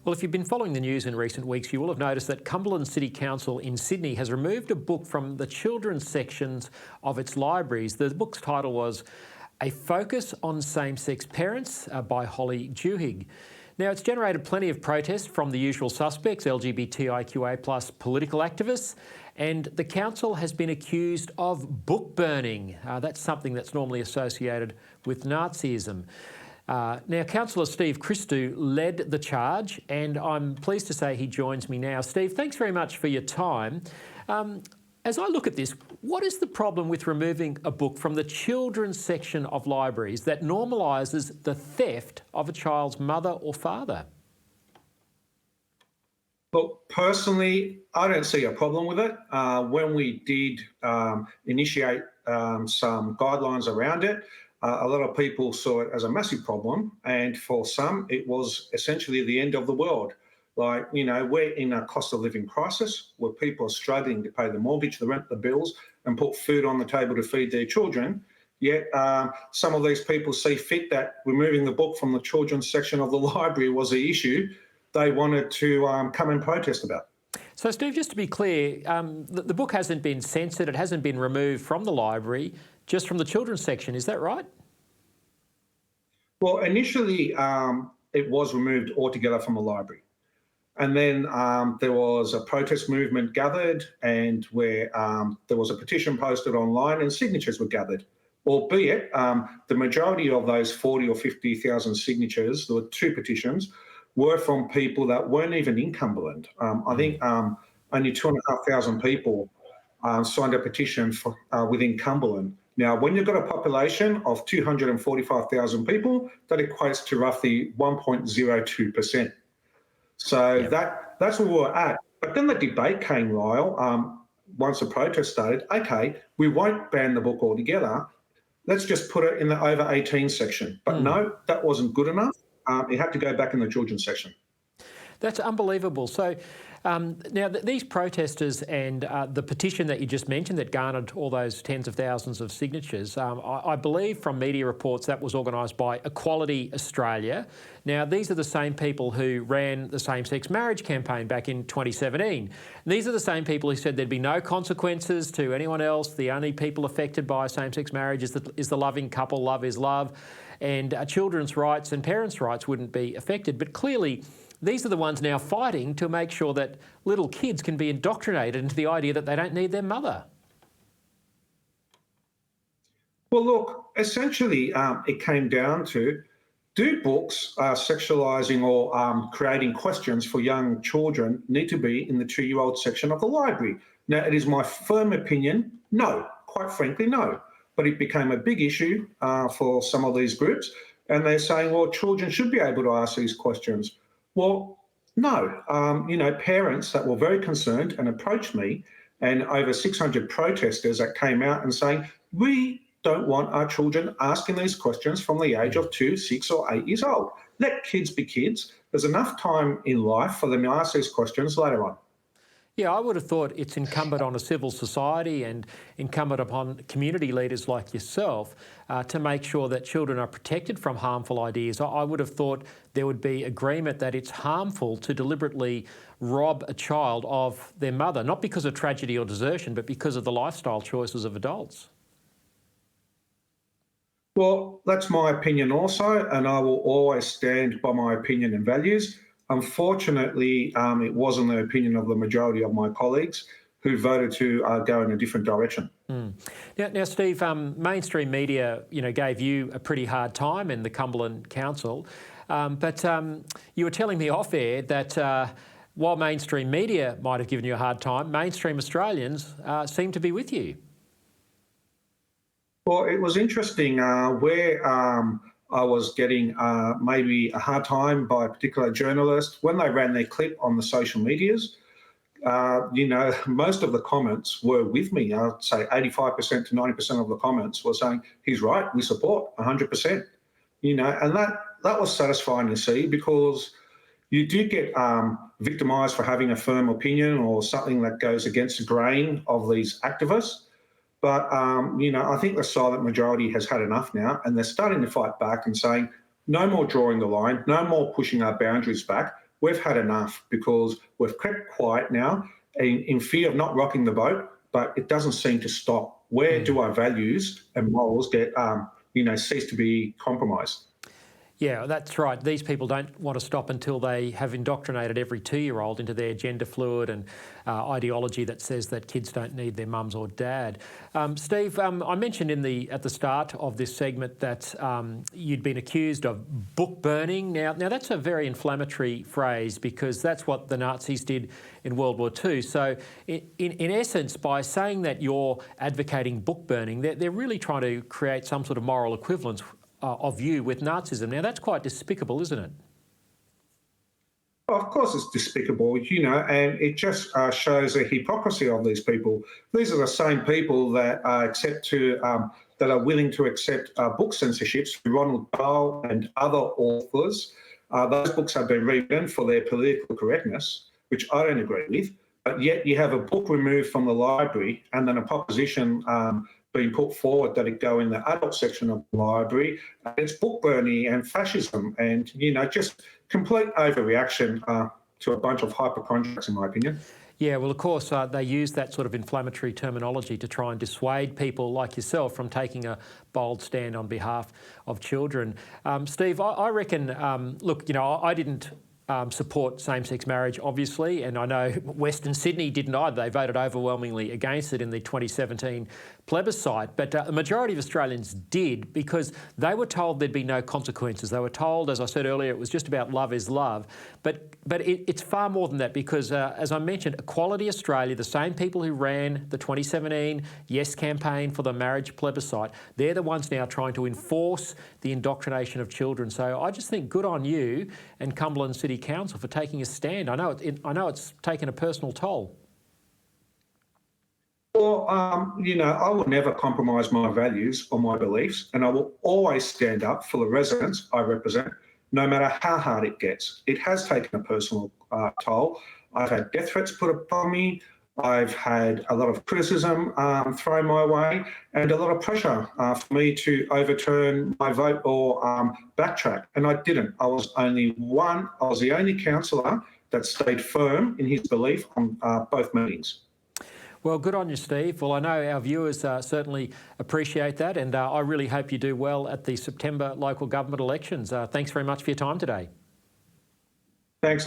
Well, if you've been following the news in recent weeks, you will have noticed that Cumberland City Council in Sydney has removed a book from the children's sections of its libraries. The book's title was A Focus on Same-Sex Parents by Holly Duhigg. Now, it's generated plenty of protest from the usual suspects, LGBTIQA+ political activists, and the council has been accused of book burning. That's something that's normally associated with Nazism. Now, Councillor Steve Christou led the charge, and I'm pleased to say he joins me now. Steve, thanks very much for your time. As I look at this, what is the problem with removing a book from the children's section of libraries that normalises the theft of a child's mother or father? Well, personally, I don't see a problem with it. When we did initiate some guidelines around it, a lot of people saw it as a massive problem, and for some, it was essentially the end of the world. Like, you know, we're in a cost of living crisis where people are struggling to pay the mortgage, the rent, the bills, and put food on the table to feed their children. Yet some of these people see fit that removing the book from the children's section of the library was the issue they wanted to come and protest about. So, Steve, just to be clear, the book hasn't been censored, it hasn't been removed from the library, just from the children's section, is that right? Well, initially it was removed altogether from the library. And then there was a protest movement gathered, and where there was a petition posted online and signatures were gathered, albeit the majority of those 40 or 50,000 signatures, there were two petitions, were from people that weren't even in Cumberland. I think only 2,500 people signed a petition for, within Cumberland. Now, when you've got a population of 245,000 people, that equates to roughly 1.02%. So yep. That's where we're at. But then the debate came, Lyle, once the protest started, okay, we won't ban the book altogether. Let's just put it in the over 18 section. But no, that wasn't good enough. It had to go back in the children's section. That's unbelievable. So now these protesters and the petition that you just mentioned that garnered all those tens of thousands of signatures, I believe from media reports that was organised by Equality Australia. Now, these are the same people who ran the same-sex marriage campaign back in 2017. And these are the same people who said there'd be no consequences to anyone else. The only people affected by same-sex marriage is the loving couple, love is love, and children's rights and parents' rights wouldn't be affected. But clearly, these are the ones now fighting to make sure that little kids can be indoctrinated into the idea that they don't need their mother. Well, look, essentially it came down to, do books sexualising or creating questions for young children need to be in the 2-year-old section of the library? Now, it is my firm opinion, no, quite frankly, no. But it became a big issue for some of these groups, and they're saying, well, children should be able to ask these questions. Well, no. You know, parents that were very concerned and approached me, and over 600 protesters that came out and saying, we don't want our children asking these questions from the age of 2, 6 or 8 years old. Let kids be kids. There's enough time in life for them to ask these questions later on. Yeah, I would have thought it's incumbent on a civil society and incumbent upon community leaders like yourself to make sure that children are protected from harmful ideas. I would have thought there would be agreement that it's harmful to deliberately rob a child of their mother, not because of tragedy or desertion, but because of the lifestyle choices of adults. Well, that's my opinion also, and I will always stand by my opinion and values. Unfortunately, it wasn't the opinion of the majority of my colleagues who voted to go in a different direction. Now, Steve, mainstream media, gave you a pretty hard time in the Cumberland Council, but you were telling me off air that while mainstream media might have given you a hard time, mainstream Australians seem to be with you. Well, it was interesting where I was getting maybe a hard time by a particular journalist when they ran their clip on the social medias. Most of the comments were with me. I'd say 85% to 90% of the comments were saying, he's right, we support 100%. And that was satisfying to see, because you do get victimised for having a firm opinion or something that goes against the grain of these activists. But, I think the silent majority has had enough now, and they're starting to fight back and saying, no more drawing the line, no more pushing our boundaries back. we've had enough because we've kept quiet now in fear of not rocking the boat, but it doesn't seem to stop. Where do our values and morals get, cease to be compromised? Yeah, that's right. These people don't want to stop until they have indoctrinated every 2-year-old into their gender fluid and ideology that says that kids don't need their mums or dad. Steve, I mentioned at the start of this segment that you'd been accused of book burning. Now that's a very inflammatory phrase because that's what the Nazis did in World War II. So in essence, by saying that you're advocating book burning, they're really trying to create some sort of moral equivalence of you with Nazism. Now, that's quite despicable, isn't it? Well, of course it's despicable, and it just shows the hypocrisy of these people. These are the same people that that are willing to accept book censorships from Ronald Dahl and other authors. Those books have been rewritten for their political correctness, which I don't agree with. But yet you have a book removed from the library and then a proposition being put forward that it go in the adult section of the library. It's book burning and fascism and, just complete overreaction to a bunch of hypochondriacs, in my opinion. Yeah, well, of course, they use that sort of inflammatory terminology to try and dissuade people like yourself from taking a bold stand on behalf of children. Steve, I reckon, look, I didn't support same-sex marriage, obviously, and I know Western Sydney didn't either. They voted overwhelmingly against it in the 2017 plebiscite, but the majority of Australians did because they were told there'd be no consequences. They were told, as I said earlier, it was just about love is love, but it's far more than that because, as I mentioned, Equality Australia, the same people who ran the 2017 Yes campaign for the marriage plebiscite, they're the ones now trying to enforce the indoctrination of children. So I just think good on you and Cumberland City Council for taking a stand. I know it's taken a personal toll. Well, I will never compromise my values or my beliefs, and I will always stand up for the residents I represent, no matter how hard it gets. It has taken a personal toll. I've had death threats put upon me. I've had a lot of criticism thrown my way and a lot of pressure for me to overturn my vote or backtrack. And I didn't. I was the only councillor that stayed firm in his belief on both meetings. Well, good on you, Steve. Well, I know our viewers certainly appreciate that, and I really hope you do well at the September local government elections. Thanks very much for your time today. Thanks.